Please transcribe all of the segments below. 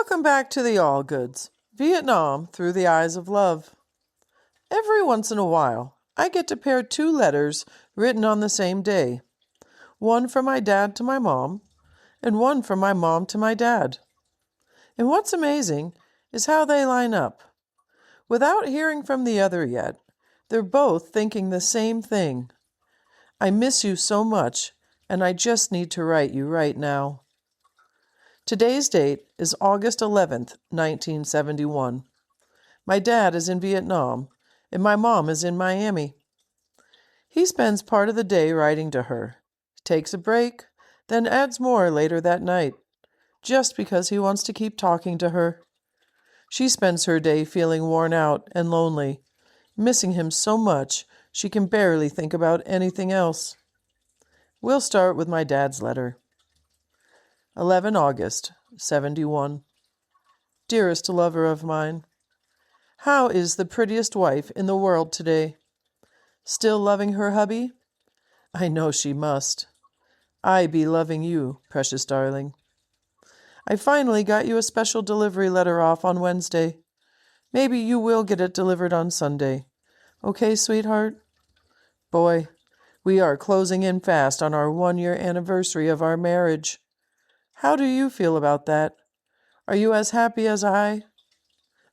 Welcome back to the Allgoods, Vietnam through the eyes of love. Every once in a while, I get to pair two letters written on the same day. One from my dad to my mom, and one from my mom to my dad. And what's amazing is how they line up. Without hearing from the other yet, they're both thinking the same thing. I miss you so much, and I just need to write you right now. Today's date is August 11th, 1971. My dad is in Vietnam, and my mom is in Miami. He spends part of the day writing to her, takes a break, then adds more later that night, just because he wants to keep talking to her. She spends her day feeling worn out and lonely, missing him so much she can barely think about anything else. We'll start with my dad's letter. 11 August, 71. Dearest lover of mine, how is the prettiest wife in the world today? Still loving her hubby? I know she must. I be loving you, precious darling. I finally got you a special delivery letter off on Wednesday. Maybe you will get it delivered on Sunday. Okay, sweetheart? Boy, we are closing in fast on our 1-year anniversary of our marriage. How do you feel about that? Are you as happy as I?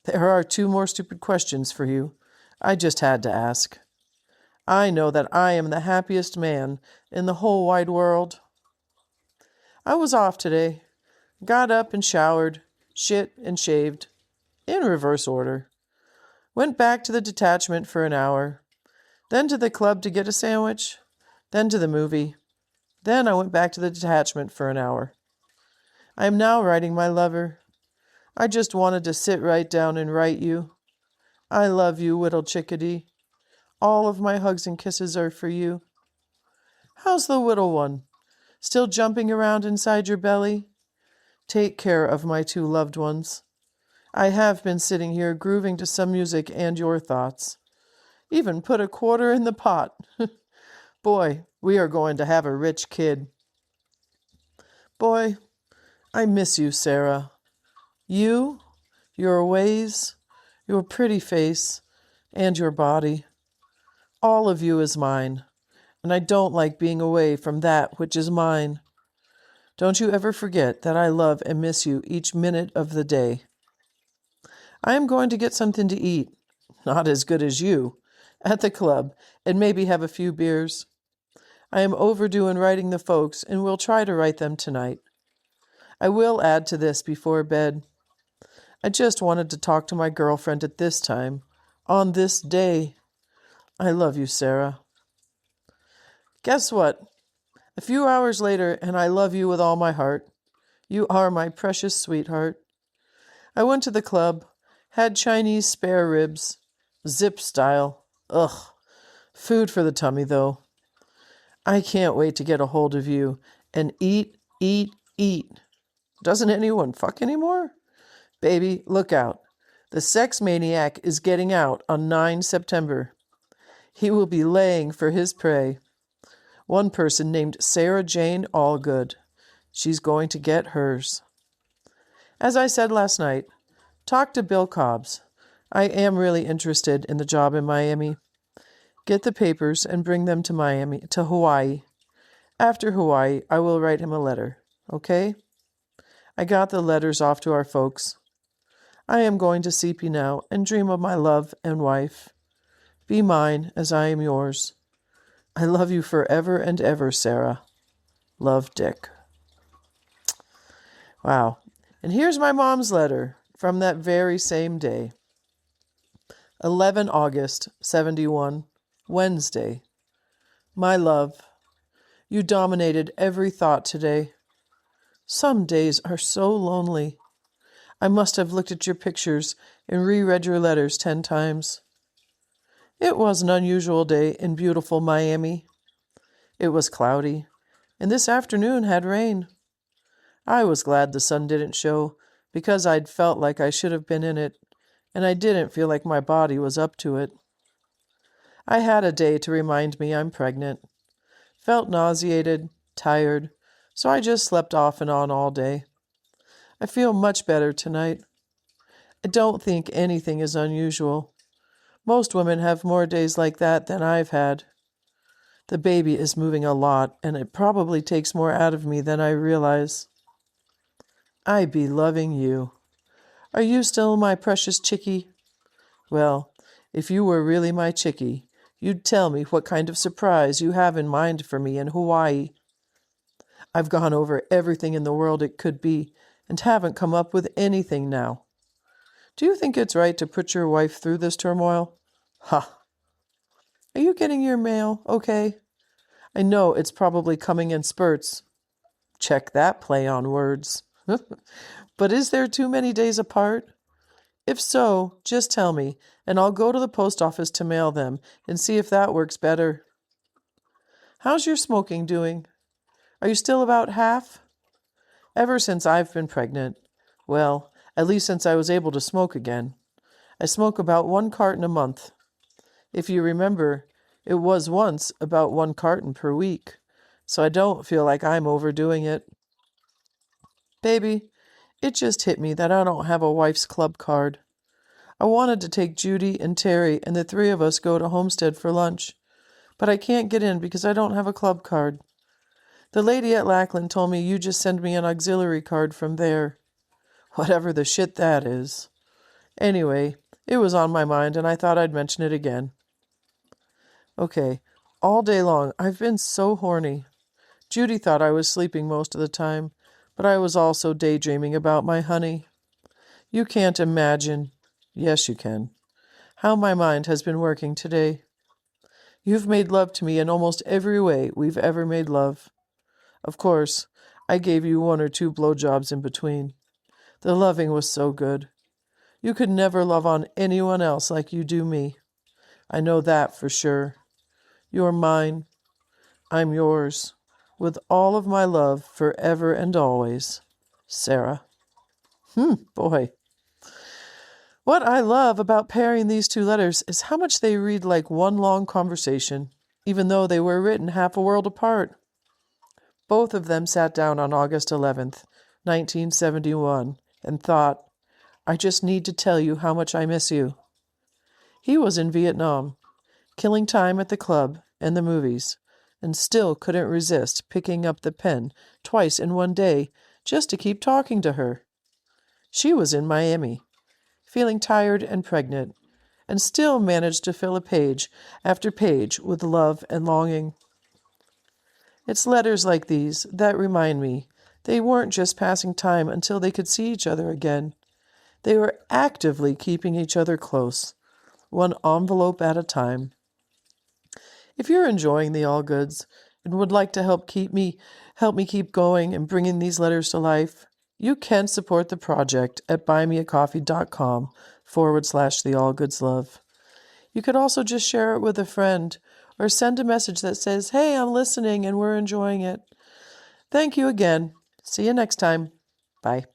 There are 2 more stupid questions for you. I just had to ask. I know that I am the happiest man in the whole wide world. I was off today. Got up and showered, shit and shaved, in reverse order. Went back to the detachment for an hour, then to the club to get a sandwich, then to the movie. Then I went back to the detachment for an hour. I am now writing my lover. I just wanted to sit right down and write you. I love you, little chickadee. All of my hugs and kisses are for you. How's the little one? Still jumping around inside your belly? Take care of my 2 loved ones. I have been sitting here grooving to some music and your thoughts. Even put a quarter in the pot. Boy, we are going to have a rich kid. Boy, I miss you, Sarah. You, your ways, your pretty face, and your body. All of you is mine, and I don't like being away from that which is mine. Don't you ever forget that I love and miss you each minute of the day. I am going to get something to eat, not as good as you, at the club, and maybe have a few beers. I am overdue in writing the folks, and will try to write them tonight. I will add to this before bed. I just wanted to talk to my girlfriend at this time, on this day. I love you, Sarah. Guess what? A few hours later, and I love you with all my heart. You are my precious sweetheart. I went to the club, had Chinese spare ribs, zip style. Ugh. Food for the tummy, though. I can't wait to get a hold of you and eat, eat, eat. Doesn't anyone fuck anymore? Baby, look out. The sex maniac is getting out on 9 September. He will be laying for his prey. One person named Sarah Jane Allgood. She's going to get hers. As I said last night, talk to Bill Cobbs. I am really interested in the job in Miami. Get the papers and bring them to Hawaii. After Hawaii, I will write him a letter, okay? I got the letters off to our folks. I am going to CP now and dream of my love and wife. Be mine as I am yours. I love you forever and ever, Sarah. Love, Dick. Wow. And here's my mom's letter from that very same day. 11 August, 71, Wednesday. My love, you dominated every thought today. Some days are so lonely. I must have looked at your pictures and reread your letters 10 times. It was an unusual day in beautiful Miami. It was cloudy, and this afternoon had rain. I was glad the sun didn't show, because I'd felt like I should have been in it, and I didn't feel like my body was up to it. I had a day to remind me I'm pregnant. Felt nauseated, tired, so I just slept off and on all day. I feel much better tonight. I don't think anything is unusual. Most women have more days like that than I've had. The baby is moving a lot, and it probably takes more out of me than I realize. I be loving you. Are you still my precious chickie? Well, if you were really my chickie, you'd tell me what kind of surprise you have in mind for me in Hawaii. I've gone over everything in the world it could be, and haven't come up with anything now. Do you think it's right to put your wife through this turmoil? Ha! Are you getting your mail okay? I know it's probably coming in spurts. Check that play on words. But is there too many days apart? If so, just tell me, and I'll go to the post office to mail them and see if that works better. How's your smoking doing? Are you still about half? Ever since I've been pregnant. Well, at least since I was able to smoke again. I smoke about 1 carton a month. If you remember, it was once about 1 carton per week, so I don't feel like I'm overdoing it. Baby, it just hit me that I don't have a wife's club card. I wanted to take Judy and Terry and the 3 of us go to Homestead for lunch, but I can't get in because I don't have a club card. The lady at Lackland told me you just send me an auxiliary card from there. Whatever the shit that is. Anyway, it was on my mind and I thought I'd mention it again. Okay, all day long I've been so horny. Judy thought I was sleeping most of the time, but I was also daydreaming about my honey. You can't imagine, yes you can, how my mind has been working today. You've made love to me in almost every way we've ever made love. Of course, I gave you 1 or 2 blowjobs in between. The loving was so good. You could never love on anyone else like you do me. I know that for sure. You're mine. I'm yours. With all of my love forever and always. Sarah. Boy. What I love about pairing these 2 letters is how much they read like one long conversation, even though they were written half a world apart. Both of them sat down on August 11th, 1971, and thought, I just need to tell you how much I miss you. He was in Vietnam, killing time at the club and the movies, and still couldn't resist picking up the pen twice in one day just to keep talking to her. She was in Miami, feeling tired and pregnant, and still managed to fill a page after page with love and longing. It's letters like these that remind me they weren't just passing time until they could see each other again. They were actively keeping each other close, one envelope at a time. If you're enjoying the Allgoods and would like to help me keep going and bringing these letters to life, you can support the project at buymeacoffee.com/theallgoodslove. You could also just share it with a friend or send a message that says, hey, I'm listening and we're enjoying it. Thank you again. See you next time. Bye.